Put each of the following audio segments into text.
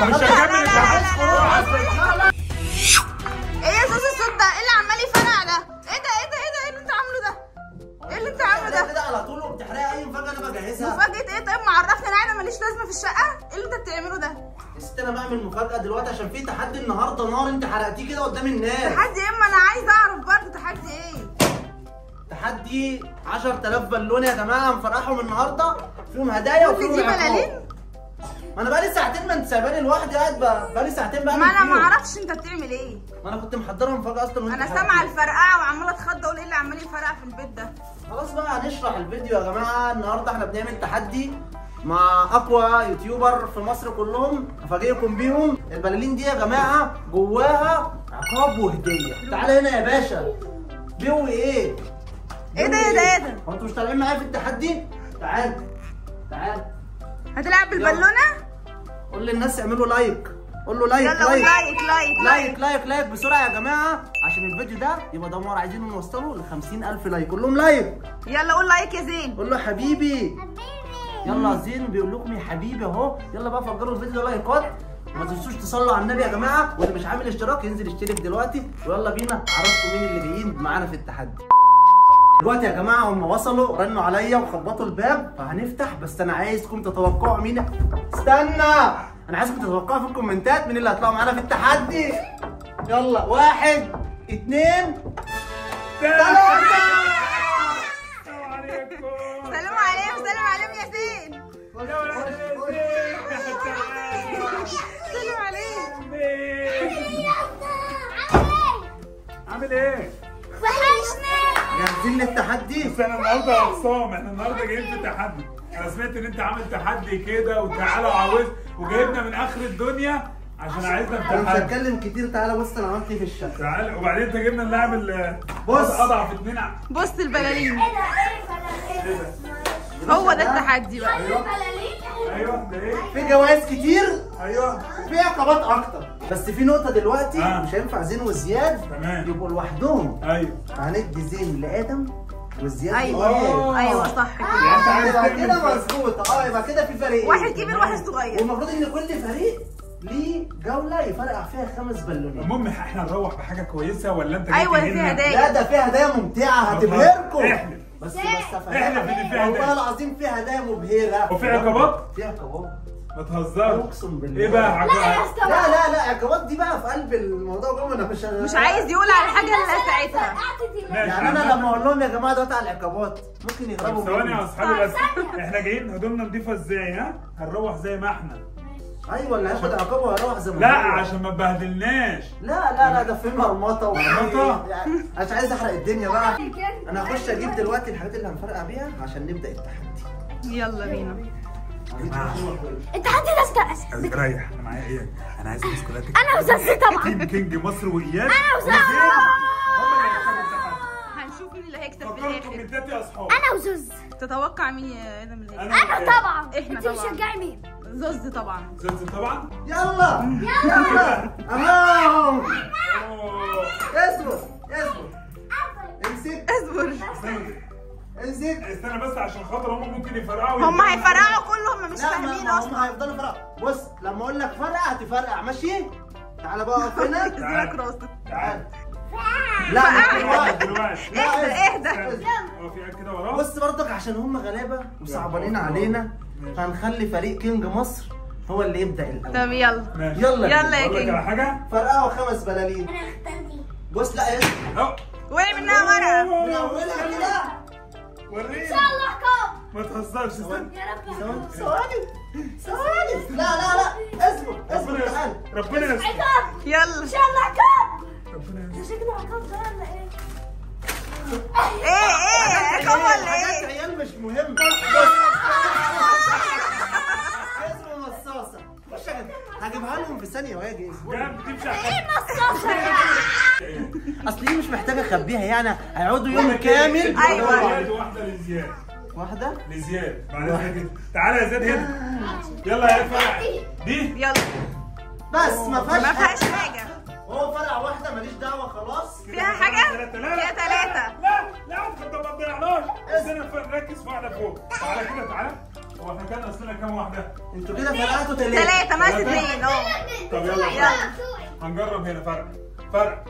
مش هكمل ايه يا زوز الصوت ده؟ ايه اللي عمال يفرقع ده؟ ايه ده ايه ده ايه ده؟ ايه اللي انت عامله ده؟ ايه اللي انت عامله ده؟ كده على طول وبتحرقي اي مفاجاه انا بجهزها. مفاجأة ايه؟ طيب ما عرفني انا قاعده ماليش لازمه في الشقه؟ ايه اللي انت بتعمله ده؟ يا ست انا بعمل مفاجاه دلوقتي عشان في تحدي النهارده نار انت حرقتيه كده قدام الناس. تحدي ايه؟ ما انا عايزه اعرف برضه تحدي ايه؟ تحدي 10000 بالون يا جماعه هنفرحهم النهارده فيهم هدايا كل دي بلالين؟ ما انا بقالي ساعتين ما انت سايباني لوحدي قاعد بقالي ساعتين بعمل ما انا فيهم. ما اعرفش انت بتعمل ايه. ما انا كنت محضره مفاجاه اصلا وانت انا سامعه الفرقعه وعماله اتخض اقول ايه اللي عمال يفرقع في البيت ده. خلاص بقى هنشرح الفيديو يا جماعه. النهارده احنا بنعمل تحدي مع اقوى يوتيوبر في مصر كلهم هفاجئكم بيهم. البلالين دي يا جماعه جواها عقاب وهديه. تعالى هنا يا باشا. بيوي ايه؟ ايه ده ايه ده ايه ده؟ هو انتوا مش طالعين معايا في التحدي؟ تعال تعال. هتلعب بالبالونه؟ قول للناس يعملوا لايك. قول له لايك. يلا قول لايك لايك لايك لايك لايك بسرعه يا جماعه عشان الفيديو ده يبقى دمار. عايزين نوصله ل 50000 لايك. قول لهم لايك. يلا قول لايك يا زين. قول له حبيبي. يلا يا زين بيقول لكم يا حبيبي اهو. يلا بقى فجروا الفيديو ده لايكات وما تنسوش تصلوا على النبي يا جماعه. واللي مش عامل اشتراك ينزل يشترك دلوقتي. ويلا بينا اعرفكم مين اللي جايين معانا في التحدي. دلوقتي يا جماعه هم وصلوا رنوا عليا وخبطوا الباب فهنفتح. بس انا عايزكم تتوقعوا مين. استنى انا عايزكم تتوقعوا في الكومنتات مين اللي هيطلعوا معانا في التحدي. يلا 1 2 3. سلام عليكم سلام عليكم يا زين. سلام عليكم. عامل ايه؟ وحشنا. جاهزين للتحدي؟ بس انا النهارده يا عصام احنا النهارده جايين في تحدي. انا سمعت ان انت عامل تحدي كده وتعالى وعاوز وجايبنا من اخر الدنيا عشان عايزنا في انا مش تحدي. هتكلم كتير. تعالى بص انا عملت ايه في الشقه. تعالى وبعدين انت جبنا اللاعب بص. اضعف اتنين. بص البلالين. ايه ده؟ هو ده التحدي بقى. ايوه ده ايه؟ في جوائز كتير. ايوه في عقبات اكتر. بس في نقطه دلوقتي مش هينفع زين وزياد تمام يبقوا لوحدهم. ايوه هندي زين لادم وزياد ايوه ايوه صح كده. يبقى كده مظبوط. يبقى كده في فريقين. واحد كبير واحد صغير. والمفروض ان كل فريق ليه جوله يفرقع فيها 5 بالونات. المهم احنا نروح بحاجه كويسه ولا انت ايوه جاي فيها هدايا. لا ده فيها هدايا ممتعه هتبهركم. احلف بس احلف افهمك ان فيها والله هدايا. العظيم فيها هدايا مبهره. وفي عقبات؟ في عقبات. ما تهزرش. اقسم بالله. ايه بقى عقبات؟ لا عقبات دي بقى في قلب الموضوع جوه. انا مش عايز يقول على حاجه الا ساعتها. يعني انا لما اقول لهم يا جماعه دلوقتي على العقبات ممكن يهربوا. ثواني يا اصحابي بس احنا جايين هدومنا نضيفه ازاي؟ ها هنروح زي ما احنا. ايوه اللي هياخد عقابه وهيروح زي ما لا هو. عشان ما تبهدلناش. لا ده في مرمطه مرمطة؟ يعني مش عايز احرق الدنيا بقى. انا هخش اجيب دلوقتي الحاجات اللي هنفرقع بيها عشان نبدا التحدي. يلا بينا. التحدي ده استنى. ريح انا معايا ايه؟ انا عايز البسكوتات. انا وزوزي طبعا. كينج مصر واياد. انا وزوزي. هنشوف مين اللي هيكسب في فكروا الاخر. كومنتات يا اصحاب. انا وزوزي. تتوقع مين يا ادم اللي هيكسب؟ انا طبعا. احنا انت طبعا. بتشجعي مين؟ زوز طبعا. زلزل طبعا. يلا اهو. أوه. اصبر امسك اصبر. امسك. استنى بس عشان خاطر هم ممكن يفرقعوا. هم هيفرقعوا كله. هم مش لا فاهمين هم اصلا. هيفضلوا يفرقعوا. بص لما اقول لك فرقع هتفرقع ماشي. تعالى بقى اقف هنا. ازيك راسك. تعال. لا مش دلوقتي دلوقتي. اهدى. هو في كده وراه. بص برضك عشان هم غلابه وصعبانين علينا فهنخلي فريق كينج مصر هو اللي يبدا الاول. طب يلا. ماشي. يلا يلا يا اقول لك كينج. على حاجه. فرقعوا 5 بلالين. انا اختار دي. بص لا يا اهو وقع منها ورقه. من اولها كده. وريني. ان شاء الله عقاب. ما تهزرش استنى. يا رب. ثواني. لا اصبر تعال. ربنا يستر. عقاب. يلا. ان شاء الله عقاب. ربنا ده يستر. شكله عقاب ده ولا ايه؟ ايه عقاب ولا حاجات ايه؟ عيال مش مهم. اسمه مصاصه. خش هجيبها لهم في ثانيه واجي. جنب تمشي على ايه مصاصه؟ اصل دي مش محتاجه اخبيها يعني هيقعدوا يوم كامل. أيوة. واحده لزياد. واحده لزياد بعد كده. تعالى يا زياد هنا. يلا يا فرع دي. يلا. بس ما ما فيهاش حاجه. هو فرع واحده ماليش دعوه خلاص. فيها حاجه؟ فيها 3. لا انت ما تضيعناش. بس انا ركز في واحده فوق. تعالى كده تعالى. هو احنا كان اصلنا كام واحده؟ انتوا كده فرقتوا 3. 3 ناقص 2 اه. طب يلا يلا. هنجرب هنا فرق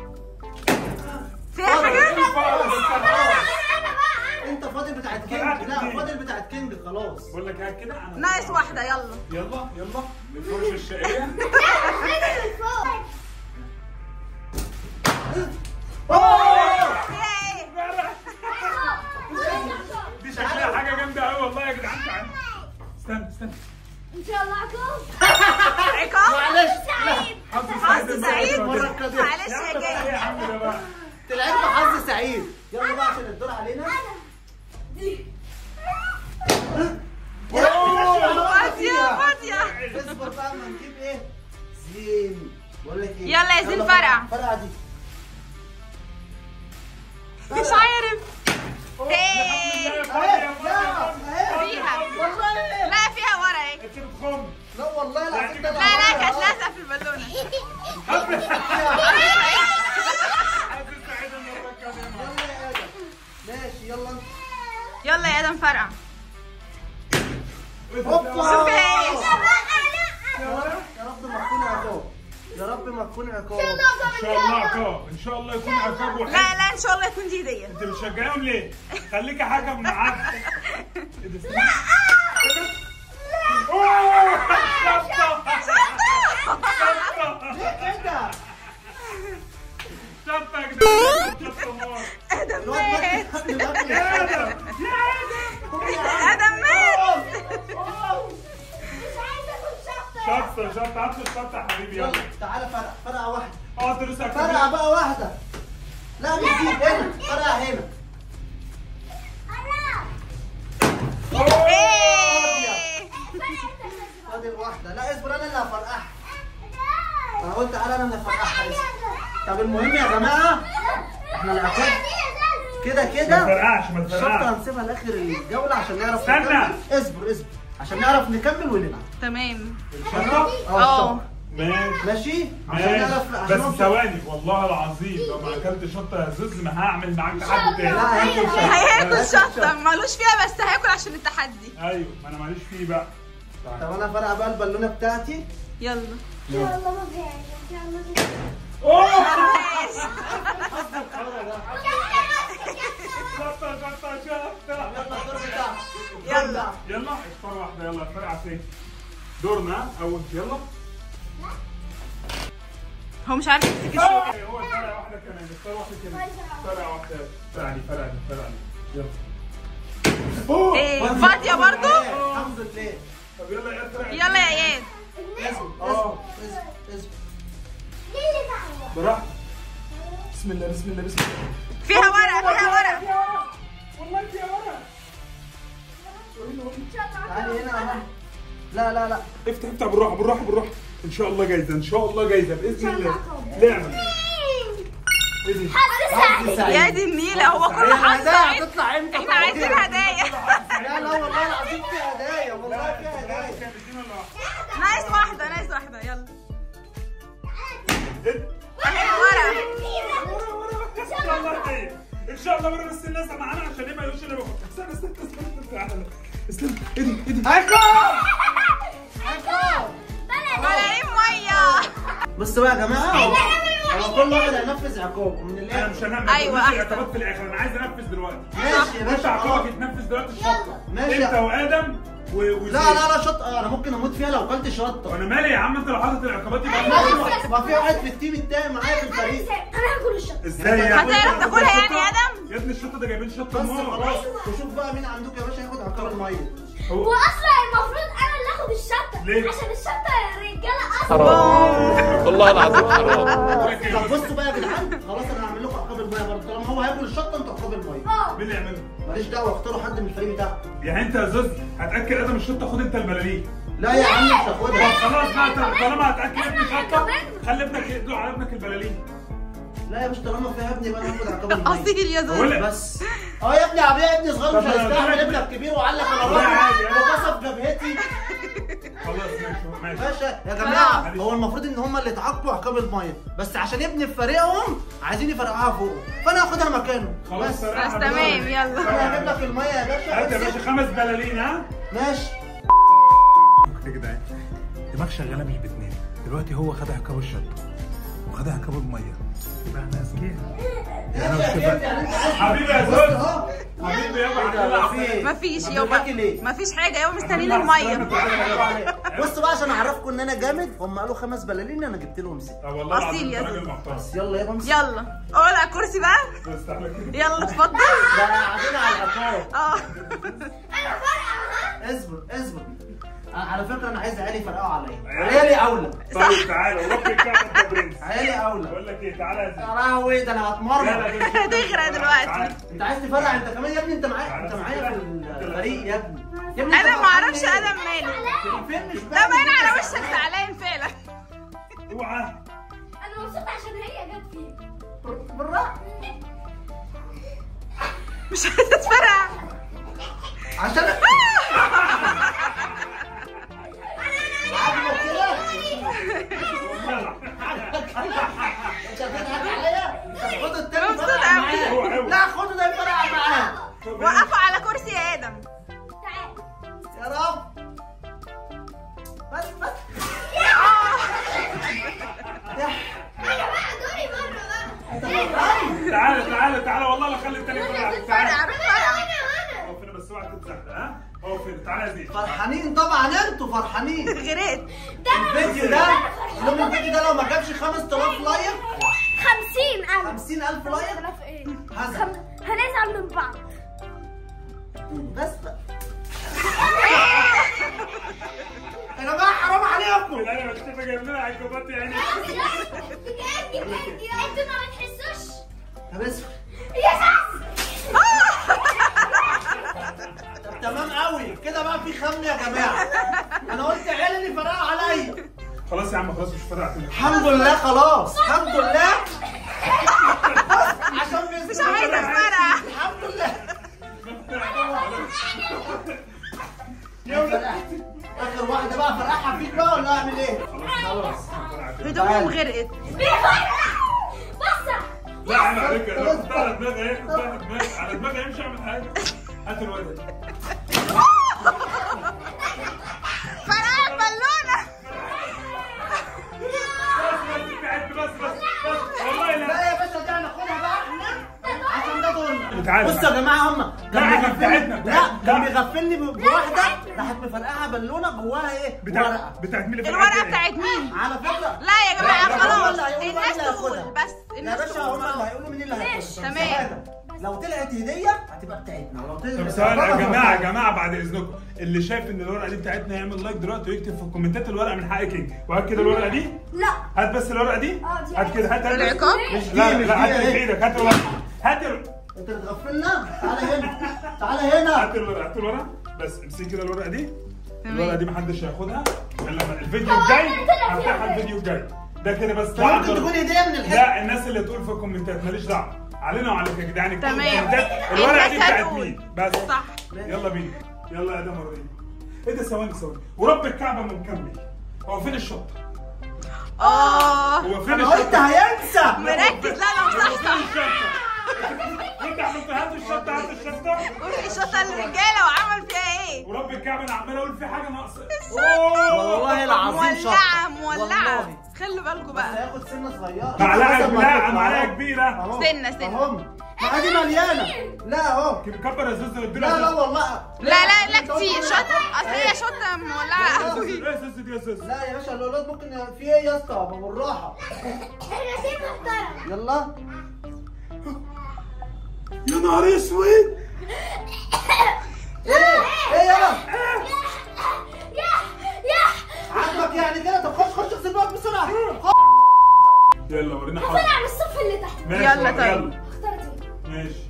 فيها حاجه؟ انت فاضل بتاعت كينج. لا فاضل بتاعت كينج خلاص. بقول لك قاعد كده انا ناقص واحده. يلا يلا الفرشه الشقيه. فيها ايه؟ دي شكلها حاجه جامده قوي والله يا جدعان. تعالى استنى ان شاء الله عقاب. عقاب؟ معلش حظ حظ سعيد. المرة القادمة. معلش يا ايه يا جاي. عم ده بقى؟ تلعب بحظ سعيد. يلا بقى عشان الدور علينا. فاضيه. اصبر بقى اما نجيب ايه؟ زين. بقول لك ايه؟ يلا يا زين فرقع. فرقع دي. مش عارف. ايه فيها فيها. لا فيها ورا اهي. انت بتخم. لا والله العظيم ده لا كانت لازقه في البالونه. حظ سعيد المره القادمه. يلا يا ادم. ماشي يلا انت. يلا يا ادم فرقع. هوبا. شوف ايه. يا رب ما تكون عقاب. يا رب ما تكون عقاب. ان شاء الله عقاب. ان شاء الله يكون عقاب وحلو. لا ان شاء الله يكون دي هديه. انت بتشجعهم ليه؟ خليكي حكم معاك. لا كده. شطه يا جدعان. شطه نار. ادم مات. يا ادم ادم مات. مش عايزه اكون شاطر. شطه هات الشطه يا حبيبي يلا. يلا تعالى فرقع واحده. ادرس فرقع بقى واحده. لا مش دي هنا. فرقع هنا. ايه. فاضل واحده. لا اصبر انا اللي هفرقعها. انا قلت تعالى انا اللي هفرقعها. طب المهم يا جماعه احنا العقاب كده ما كده. تفرقعش الشطه هنسيبها لاخر الجوله عشان نعرف استنى. نكمل. اصبر عشان نعرف نكمل ونلعب. تمام. الشطه اه ماشي ماشي عشان نعرف ماشي. عشان بس نوصل. ثواني والله العظيم لو ما اكلت شطه يا زوز ما هعمل معاك تحدي تاني. لا هاكل شطة. هياكل شطه مالوش فيها بس هياكل عشان التحدي. ايوه ما انا ماليش فيه بقى. طب انا فرقع بقى البالونه بتاعتي. يلا. ان شاء الله ما فيهاش. ان شاء الله ما فيهاش. اوه ماشي. شطه يلا الدور بتاعك. يلا. يلا اختار واحده. يلا فرقع فين؟ دورنا اول. يلا هو مش عارف يمسك الشوكه. هو فرقع واحده كمان. اختار واحده كمان. فرقع واحده. فرقع دي. يلا. اوه ايه فاضيه برضو. الحمد لله. طب يلا يا فرقع. يلا يا اياد. اصبر. براحتك. بسم الله فيها ورق. والله فيها ورق. تعالي هنا اهو. لا افتح بالراحه. ان شاء الله جايزه باذن الله. نعمل ايه حظ سعيد. يا دي النيله هو كله حظ سعيد. هتطلع امتى؟ احنا عايزين هدايا. لا والله العظيم في هدايا. والله في هدايا. ناقص واحده. يلا. اهي ورق. ان شاء الله بس الناس معانا عشان ايه ما يقولوش انا باخد. استنى تعالى. استنى ايه دي عقاب. ملايين ميه. بصوا بقى يا جماعه هو كل واحد هينفذ عقابه من انا الاخر. مش هنعمل. أيوة، أحسن. عقابات في الاخر. انا عايز انفذ دلوقتي. ماشي يا انت باشا عقابك خلاص. يتنفذ دلوقتي. الشطه ماشي. انت وادم لا شطه. انا ممكن اموت فيها لو كلت شطه. وانا مالي يا عم. انت لو حاطط العقابات يبقى ما في واحد في التيم التاني معايا في الفريق. انا هاكل الشطه. ازاي يعني؟ هتعرف تاكلها يعني يا ادم؟ يا ابني الشطه ده جايبين شطه بس نار. خلاص وشوف بقى مين عندكم يا باشا ياخد عقاب الميه. واصلا المفروض انا اللي اخد الشطه. ليه؟ عشان الشطه يا رجاله اصلا. والله العظيم حرام. طب بصوا بقى يا جدعان خلاص انا هعمل لكم عقاب الميه برضه. طالما هو هياكل الشطه انتوا عقاب الميه. مين اللي يعملها؟ ماليش دعوه. اختاروا حد من الفريق بتاعكم. يعني انت يا زوز هتاكل ادم الشطه. خد انت البلالين. لا يا عم مش طب هاخدها. خلاص بقى. طالما هتاكل ابني شطه خلي ابنك يدلق على ابنك البلالين. لا يا باشا طالما فيها ابني يبقى انا هاخد عقاب الميه. اصيل يا زوز. بس يا ابني يا ابني صغير مش طب أنا هيستحمل. ابنك- ابنك كبير وعلق على لا عادي، راسي عادي. وكسب جبهتي. خلاص ماشي. باشا يا جماعه هو المفروض ان هم اللي اتعاقبوا عقاب الميه بس عشان ابني في فريقهم عايزين يفرقعوها فوق فانا هاخدها مكانه. خلاص بس فرقعها بس تمام دلوقتي. يلا. انا هجيب لك الميه يا باشا. هات يا باشا 5 بلالين. ها ماشي. يا جدعان دماغ شغاله مش باتنين. دلوقتي هو خد عقاب الشطه وخد عقاب الميه، يبقى احنا اذكياء. انا حبيبي يا زوز، حبيبي يابا. مفيش يابا، مفيش حاجه يابا، مستنيين الميه. بصوا بقى عشان اعرفكم ان انا جامد، هم قالوا 5 بلالين انا جبت لهم 6. والله أصيل يا راجل محترم. بس يلا يابا امسك. يلا اقعد على الكرسي بقى. يلا اتفضل. ده قاعدين على العقاب. انا فرقه. اصبر. على فكره انا عايز عيالي يفرقعوا عليا. عيالي اولى. طيب تعالى ورب الكعبه يا برنس. عيالي اولى. بقول لك ايه، تعالى يا يا لهوي ده انا هتمرن. هتغرق دلوقتي. انت عايز تفرقع انت كمان يا ابني؟ انت معايا في الفريق يا ابني. انا ما اعرفش ادم ماله. فين مش ده باين على وشك زعلان فعلا. اوعى. انا مبسوطه عشان هي جت فيك. بالراحه. مش عايزه اتفرقع عشان خد التاني مبسوط فرقع قوي. معاه. لا خده ده يفرقع معاه. وقفوا على كرسي يا ادم. تعال. يا رب. بس انا بقى دوري مره بقى. تعالى والله لا خلي التاني يفرقع. بتفرقع. هو فين بس اوعى تتزحلق. ها هو فين؟ تعالى يا زين. فرحانين طبعا، انتوا فرحانين. غرقت. الفيديو ده لو ما جابش 5000 لايك 50,000. 50,000 لايك 50,000 ايه؟ هزعل. هنزعل من بعض. بس بقى يا جماعه حرام عليكم. لا انا بشوفها جايب لنا عقوبات يعني. بجد انتوا ما بتحسوش. طب اسمع. يا ساس. طب تمام قوي كده بقى، في خم يا جماعه. انا قلت عيالي اللي فرقعوا عليا. خلاص يا عم خلاص مش فارقه. الحمد لله خلاص الحمد لله. عشان مش عايزه اتفرقع. الحمد لله. اخر واحده بقى فرقعها فيك بقى ولا اعمل ايه؟ خلاص هدومهم غرقت. بص. لا عيب عليك، انا كنت على دماغي ايه؟ كنت على دماغي، على دماغي مش هعمل حاجه. هات الولد. فرقعت بالونه. بس والله لا يا باشا دي هناخدها بقى احنا عشان ده دورنا. تعالى. بصوا يا جماعه هم كان بيغفلني بواحده راحت مفرقعه بالونه جواها ايه؟ ورقه. بتاعت مين اللي الورقه بتاعت مين؟ على فكره لا يا جماعه لا، خلاص هم اللي الناس هيقولوا تقول هياخدها. بس يا الناس باشا هم تقول. اللي هيقولوا مين اللي هياخدها. تمام. لو طلعت هديه هتبقى بتاعتنا، ولو طلعت طب سؤال يا جماعه بعد اذنكم، اللي شايف ان الورقه دي بتاعتنا يعمل لايك دلوقتي ويكتب في الكومنتات الورقه من حق كينج. وهات كده الورقه دي. لا. هات بس الورقه دي. دي هات كده هات العقاب؟ لا هات اللي في ايدك. هات الورقه. هات انت بتغفلنا. تعالى هنا. هات الورقه بس امسكي كده الورقه دي. الورقه دي محدش هياخدها الا لما الفيديو الجاي هفتحها. الفيديو الجاي ده كده بس. ممكن تكون هديه من الحته. لا الناس اللي تقول في الكومنتات ماليش دعوه، علينا وعليك يا جدعان. تمام. الورقه دي الناس بتاعت هتقول. مين بس. صح. يلا بينا. يلا يا ادم وريني. ايه ده؟ ثواني ورب الكعبه ما مكمل. هو فين الشطه؟ هو فين انا قلت الشطه؟ هينسى. مركز. لا لا صح صح. انت عملت هات الشطه. هات الشطه. قول الشطه للرجاله وعمل فيها ايه؟ ورب الكعبه انا عمال اقول في حاجه ناقصه. والله العظيم شطه. مولعه. خلوا بالكم بس بقى. هياخد سنه صغيره. معلقه كبيره. سنه. اهم. ما دي مليانه. لا اهو. كبر يا زوز لا والله. لا كتير شطه. اصل هي شطه مولعه قوي. ايه يا زوز دي يا زوز؟ لا يا باشا الاولاد ممكن في ايه يا اسطى؟ بالراحه. الرسيم محترم. يلا. يا نهار اسود. ايه يلا. يا عاجبك يعني كده؟ طب خش اغسل بقى بسرعه. يلا ورينا طلع حاجه. من الصف اللي تحت. ماشي، يلا طيب. اخترت ايه؟ ماشي.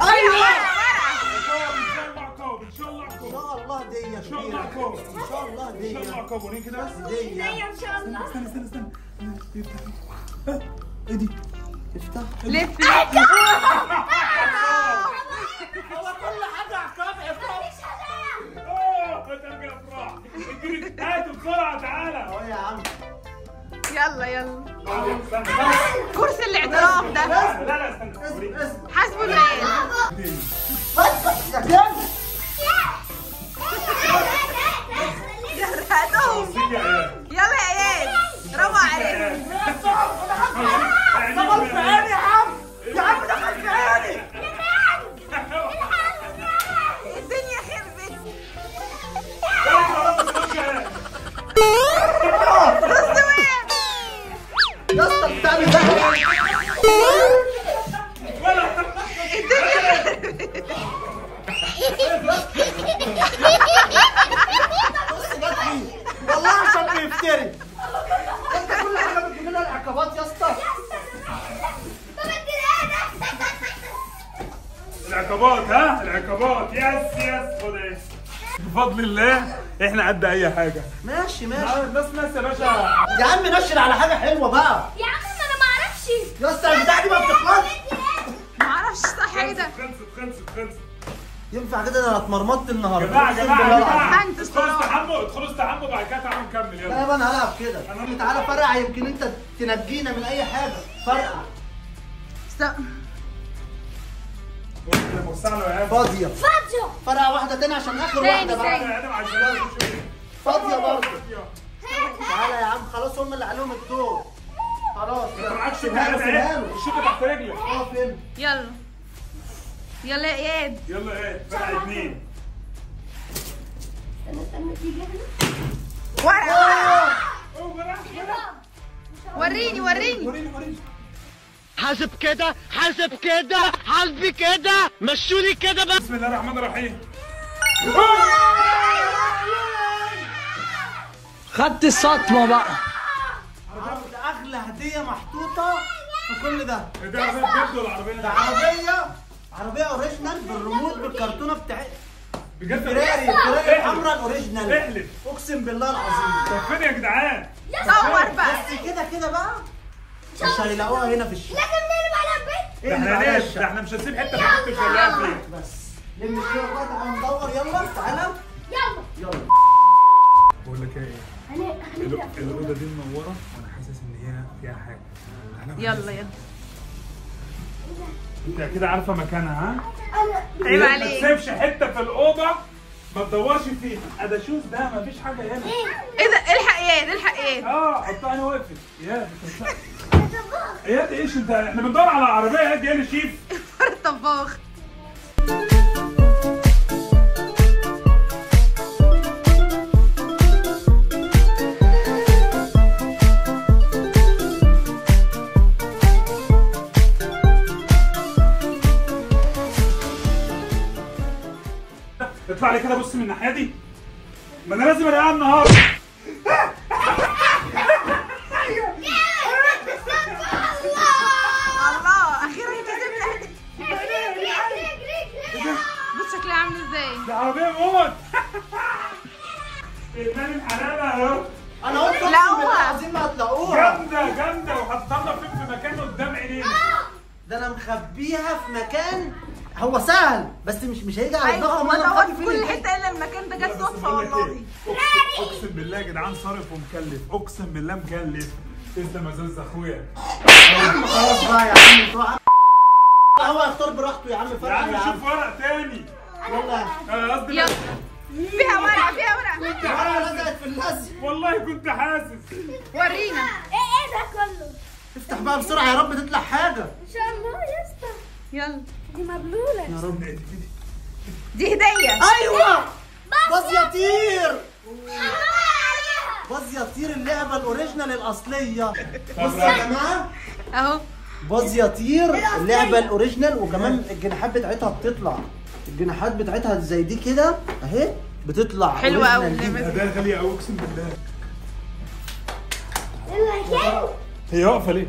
ايوه. ان شاء الله ان شاء الله دي ان شاء الله كبيره. ان شاء الله ان دي. شاء الله عقاب. وريني كده بس. دي. ان شاء الله. استنى ايه دي؟ افتح. لف. هو كل حاجه عقاب عقاب. هترجع افراح. هاتوا بسرعه تعالى. اهو يا عم. يلا استنى. كرسي الاعتراف ده. لا استنى. اسم. حاسبوا العيال. بس يا كده. دخل في عيني يا عم، يا عم دخل في عيني. الدنيا خربت. يا اسطى بتعمل ده والله عشان بيفتري. انت كل حاجه بتجيب لنا العقبات يا اسطى. العقبات، ها العقبات. يس خد ايه. بفضل الله احنا قد اي حاجه. ماشي ماشي الناس ناس يا باشا. يا عم نشر على حاجه حلوه بقى يا عم انا ما اعرفش. يا اسطى. البتاع دي ما بتخلصش. معرفش صح ايه ده. خلصت. ينفع كده؟ انا اتمرمطت النهارده. جماعه انت ادخلوا استحموا بعد كده تعالوا نكمل. لا يلا يابا انا هلعب كده. تعالى فرقع، يمكن انت تنجينا من اي حاجه. فرقع فاضيه. فرقع واحده تاني عشان اخر واحده بقى. فاضيه برضه. تعالى يا عم خلاص، هم اللي عليهم الدور. خلاص معكش سيبها له. الشوكه تحت رجلك. فين؟ يلا يا اياد. يلا ايه فرق 2. وريني. حاسب كده حاسبي كده مشوني كده بس. بسم الله الرحمن الرحيم. خدت الصدمه بقى. ده اغلى هديه محطوطه في كل ده. ده عربيه بجد ولا عربيه؟ ده عربيه اوريجينال بالريموت بالكرتونه بتاعتها. بجد فيراري الحمراء الاوريجينال. احلف. اقسم بالله العظيم. طب فين يا جدعان؟ صور بقى. بس كده بقى مش هيلاقوها هنا في الشارع. لازم نلعب على البيت. ده احنا ليه؟ ده احنا مش هنسيب حته في حته الشغال فيها. بس لم الشغل بقى. تعالى ندور. يلا تعالى يلا. بقول لك ايه، الاوضه دي منوره وانا حاسس ان هي فيها حاجه. يلا انت كده عارفه مكانها، ها؟ عيب ما عليك. تسيبش حته في الاوضه ما تدورش فيها. اداشوز ده مفيش حاجه هنا. ايه ده؟ الحق اياد. حطها هنا وقفت. اياد ايش انت؟ احنا بندور على عربيه. اياد يا شيف. الطباخ. اطلع لي كده بص من الناحيه دي. ما انا لازم الاقيها النهارده. الله اخيرا كسبنا. بص شكلها عامل ازاي. دي عربيه موت. ابن الحلال اهو. انا قلت اقسم لا بالله العظيم ما هتلاقوها. جامده وهتطلع فين في مكان قدام عينينا. ده انا مخبيها في مكان هو سهل، بس مش هيجي على ايوه الضغط. ما دورت في كل حته الا المكان ده. جت صدفه والله. اقسم بالله يا جدعان صارف ومكلف. اقسم بالله مكلف. تسلم يا زوز اخويا. خلاص بقى يا عم انتوا. هو يختار براحته يا عم. يا فرق عم يا عم. شوف ورق تاني. يلا قصدي يلا فيها ورقه. الورقه لزقت في اللزق. والله كنت حاسس. ورينا. ايه ده كله؟ افتح بقى بسرعه يا رب تطلع حاجه. ان شاء الله يا اسطى. يلا دي مبلوله. يا رب. دي هديه. ايوه باظ يطير. باظ يطير اللعبه الاوريجينال الاصليه. بصوا يا جماعه اهو باظ يطير اللعبه الاوريجينال. وكمان الجناحات بتاعتها بتطلع. الجناحات بتاعتها زي دي كده اهي بتطلع. حلوه قوي أوريجينال اللعبه جدا. دي. ده غاليه قوي اقسم بالله. المكان. هي واقفه ليه؟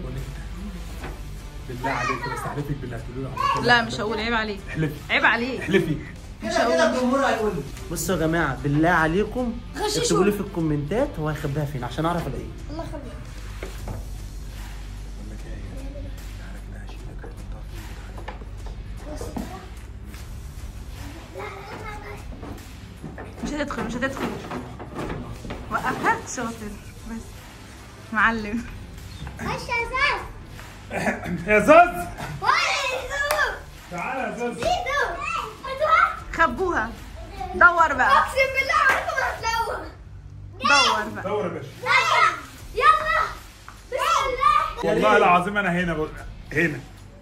بالله عليك بس احلفك بالله هتقولوا لي لا مش هقول. عيب عليك. احلفي عيب عليك. احلفي. كده الجمهور هيقول لي. بصوا يا جماعه بالله عليكم اكتبوا لي في الكومنتات هو هيخبيها فين عشان اعرف الاقيه. الله يخليك. بقول لك ايه، تعالى كده هشيلك هتحطها فين. مش هتدخل. وقفها. شاطر بس معلم. ماشي يا زاز. يا زوز وين تعالى يا زوز. خبوها. دور بقى. اقسم بالله عمركم ما هتلاقوها. دور بقى. دور يا باشا. يلا. والله العظيم انا هنا هنا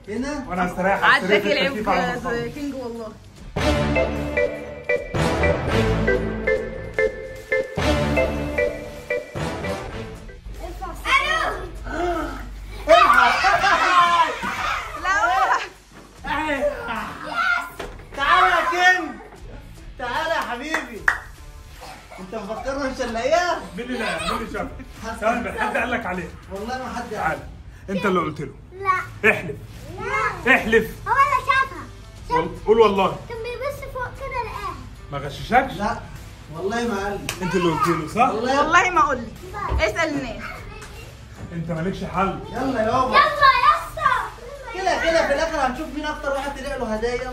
هنا وانا هستريح على عداك السرير التكييف على ما العيب أخلص. كينج والله. تعالى يا كينج، تعالى يا حبيبي. انت مفكرنا مش هنلاقيها؟ مين اللي شاف؟ ثاني حد قال لك عليها؟ والله ما حد تعالى انت اللي قلت له. لا احلف لا احلف. هو اللي شافها. قول والله. كان بيبص فوق كده لقاها. ما غششكش؟ لا والله ما قال لي. انت اللي قلت له صح؟ والله ما اقول لك، اسال الناس. انت مالكش حل. يلا يابا. يلا يا اسطى. كده كده في الاخر هنشوف مين اكتر واحد طلع له هدايا.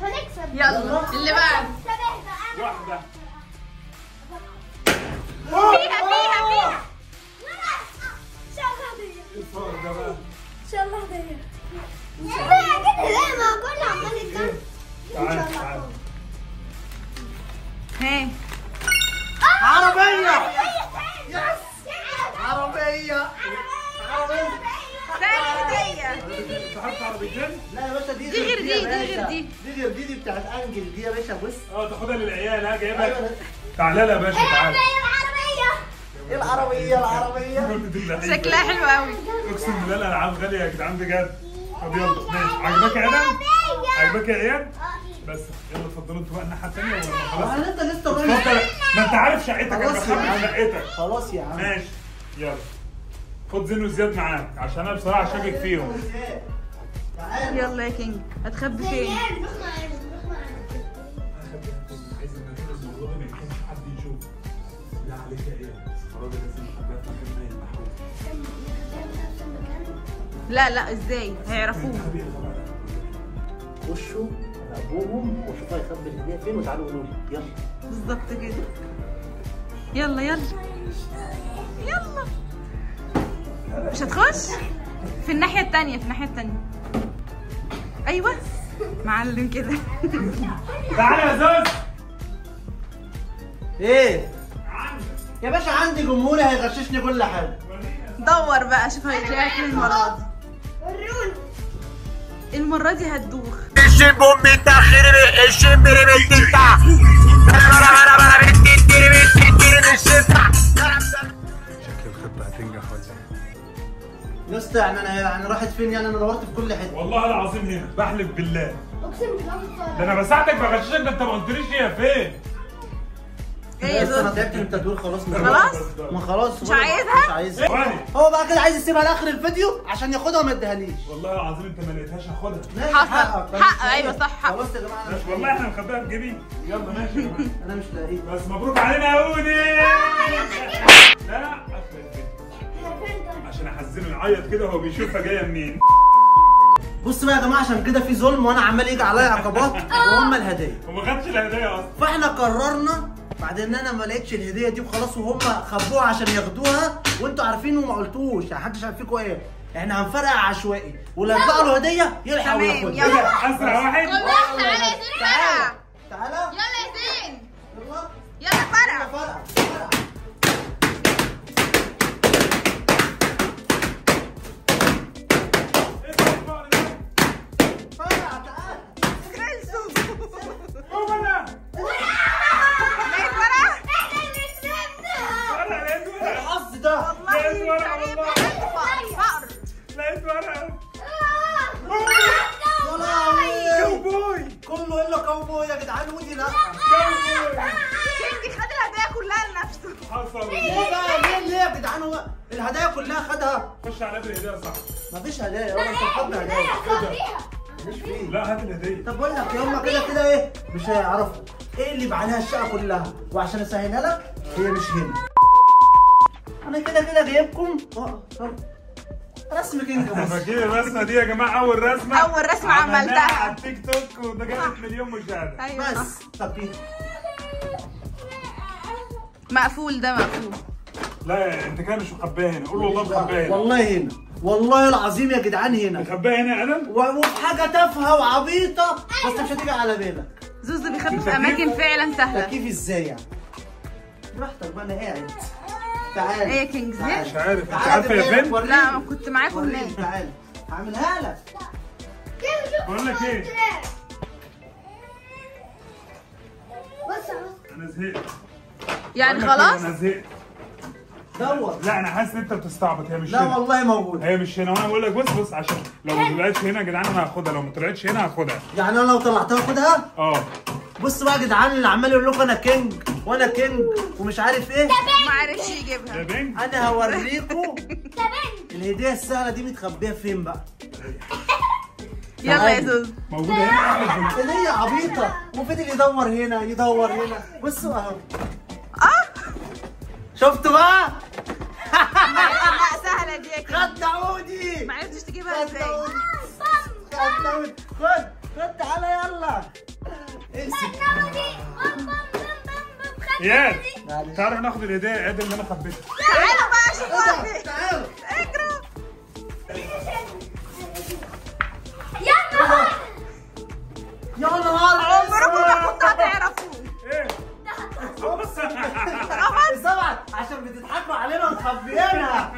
هنكسب. يلا اللي بعد. واحدة. فيها ان شاء الله هدية. الفار ده بقى. ان شاء الله هدية. يا كده ليه ما كله عمال يتكلم. تعالى تعالى. ها عربية. يس. عربية. تاني هدية. انت حاطط عربيتين؟ لا يا باشا دي دي غير يا دي، دي باشا. غير دي. دي غير دي بتاعت انجل دي يا باشا. بص تاخدها للعيال. ها جايبها. أيوة. تعالى لا يا باشا تعالى. ايه العربية شكلها حلو قوي. اقسم بالله الالعاب غالية يا جدعان بجد. طب يلا ماشي. عجبك يا ادم؟ عجبك يا اياد؟ بس يلا اتفضلوا انتوا بقى الناحية التانية ولا خلاص؟ انت لسه اتفضل. ما انت عارف شقتك انا خلاص يا بخاف عم. من شقتك. خلاص يا عم. ماشي يلا. خد زين وزياد معاك عشان انا بصراحة شاكك فيهم. تعال. يلا يا كينج، هتخبي فين؟ عايز المكان الموضوع ما يكونش حد يشوف. لا عليك يا اياد. خلاص لازم حد يفهم ما يلمحوش. لا لا ازاي هيعرفوه؟ خشوا على ابوهم وشوفوا هيخبي الهديه فين وتعالوا قولوا لي. يلا بالظبط كده. يلا يلا يلا. مش هتخش؟ في الناحية التانية، في الناحية التانية. ايوه معلم كده. تعالى يا زوز. ايه يا باشا، عندي جمهوري هيغششني كل حاجه. دور بقى شوف هيتلاقي فين المرة دي. وروني. المرة دي هتدوخ. شكل الخطة هتنجح ولا ايه؟ يا اسطى يعني راحت فين؟ يعني انا دورت في كل حته. والله العظيم هنا بحلف بالله. اقسم بالله مصطفى. ده انا بساعدك بغششك. ده انت ما قلتليش هي فين. ايه يا بس انا زوز؟ تعبت من التدوير خلاص. خلاص؟ ما خلاص مش عايزها؟ مش عايزها. ثواني. هو بقى كده عايز يسيبها لاخر الفيديو عشان ياخدها وما يديهاليش. والله العظيم انت ما لقيتهاش هاخدها. ماشي حصل. حقك. حق، أيوة صح، حق. خلاص يا جماعه انا مش والله احنا مخبيها في جيبي. يلا ماشي يا جماعه. انا مش لاقيه. بس مبروك علينا يا اودي. لا اخر عشان احزنه يعيط كده وهو بيشوفها جايه منين. بص بقى يا جماعه، عشان كده في ظلم وانا عمال يجي عليا عقبات وهم الهدايا. وما خدش الهدايا اصلا. فاحنا قررنا بعد ان انا ما لقيتش الهديه دي وخلاص وهم خبوها عشان ياخدوها وانتوا عارفين وما قلتوش، يعني محدش عارف فيكم ايه. احنا هنفرقع عشوائي واللي يطلع له هديه يلحق تمام، وياخدها. يلا. اسرع واحد. تعالى يا زين فرقع. تعالى يلا يا زين. يلا يلا فرقع. فرقع. هو ده. لقيت ورقة؟ ورقة. لقيت ورقة. الحظ ده. لقيت ورقة والله. فقر. لقيت ورقة. يا لهوي. كاوبوي. كله الا كاوبوي يا جدعان. ودي لا. كاوبوي. كينج خد الهدايا كلها لنفسه. حصل. ليه بقى؟ ليه يا جدعان؟ هو الهدايا كلها خدها. خش على الهدية صح. مفيش هدايا ولا انت بتحب هدايا. مش فيه. لا هات الهدية. طب بقول لك هم كده كده ايه مش هيعرفوا ايه اللي بعليها الشقه كلها، وعشان اسهلها لك هي مش هنا. انا كده كده جايبكم رسم كينج مصر. فاكرين الرسمة دي يا جماعة؟ أول رسمة. أول رسمة عملتها. على التيك توك وده جابت مليون مشاهدة. ايوه بس طب كده مقفول، ده مقفول. لا أنت كده مش مخبيها هنا. قول والله مخبيها هنا. والله هنا، والله العظيم يا جدعان هنا. مخبيها هنا يا آدم؟ وفي حاجه تافهه وعبيطه بس مش هتيجي على بالك. زوز بيخبي في اماكن فعلا سهله. تكييف ازاي يعني؟ براحتك بقى انا قاعد. تعالى ايه يا كينج زهقت؟ مش عارف انت عارفه يا بنت؟ لا ما كنت معاكم هناك. تعالى هعملها لك. بقول لك ايه؟ بص انا زهقت. يعني بقول لك إيه، خلاص؟ انا زهقت. دور. لا انا حاسس ان انت بتستعبط، هي مش لا هنا. والله موجود. هي مش هنا، وانا بقول لك بص عشان لو ما طلعتش هنا يا جدعان انا هاخدها، لو ما طلعتش هنا هاخدها. يعني انا لو طلعتها خدها. اه بصوا بقى يا جدعان اللي عمال يقول لكم انا كينج وانا كينج ومش عارف ايه. ما عرفش ده يجيبها. بنج. انا هوريكم الهديه السهله دي متخبيه فين بقى. يلا يا زوز. موجوده هنا. هديه عبيطه وفضل يدور هنا يدور هنا. بصوا اهو. شفتوا بقى؟ لا سهله دي يا كينج. خد عودي. ما عرفتش تجيبها ازاي؟ خد عودي. خد تعالى يلا. امسك. اياد تعالى ناخد الهديه يا اياد اللي انا خبيتها. تعالوا بقى عشان وقفت. تعالوا. اجروا. يا نهار عمركم ما كنتوا هتعرفوا. ايه؟ سبعة عشان بتضحكوا علينا ومخبيينها.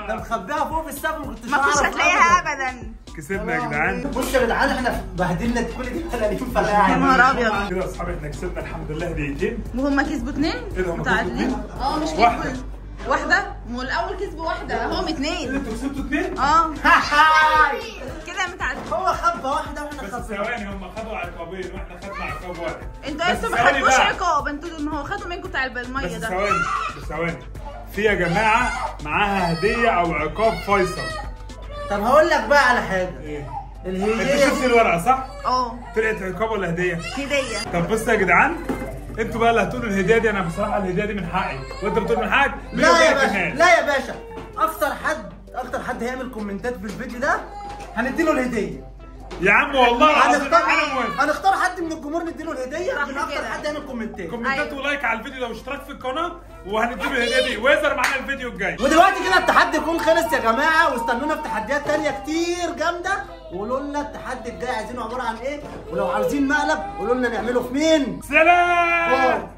ده مخبيها فوق في السقف ما كنتش ما فيش أعرف هتلاقيها أبداً. ابدا. كسبنا يا جدعان. بص يا جدعان احنا بهدلنا كل دي فلالين يا نهار ابيض. كده يا اصحابي احنا كسبنا الحمد لله هديتين. وهم كسبوا اتنين؟ ايه ده هم متعادلين؟ كسبوا اه مش واحدة. كسبوا واحدة؟ ما هو الأول كسبوا واحدة هم اتنين. انتوا كسبتوا اتنين؟ اه كده متعادلين. هو خبى واحدة واحنا بس خبينا. ثواني هم خدوا عقابين واحنا خدنا عقاب واحد. انتوا بس لسه ما ثواني خدتوش بقى. عقاب، انتوا ما هو خدوا منكم بتاع المية بس ده. ثواني في يا جماعه معاها هديه او عقاب فيصل. طب هقول لك بقى على حاجة. ايه؟ انت الهدية شفت الورقه صح؟ اه طلعت عقاب ولا هديه؟ هدية. طب بصوا يا جدعان انتوا بقى اللي هتقولوا الهديه دي. انا بصراحه الهديه دي من حقي وانت بتقول من حقك. لا يا باشا لا يا باشا اكتر حد هيعمل كومنتات في الفيديو ده هنديله الهدية. يا عم والله العظيم هنختار انا موافق. هنختار حد من الجمهور نديله الهدية صح من اكتر كده. حد يعمل كومنتات. كومنتات أيوة. ولايك على الفيديو ده واشتراك في القناه وهنديله الهديه دي ويظهر معانا الفيديو الجاي. ودلوقتي كده التحدي يكون خلص يا جماعه واستنونا في تحديات تانية كتير جامده وقولوا لنا التحدي الجاي عايزينه عباره عن ايه ولو عايزين مقلب قولوا لنا نعمله في مين. سلام.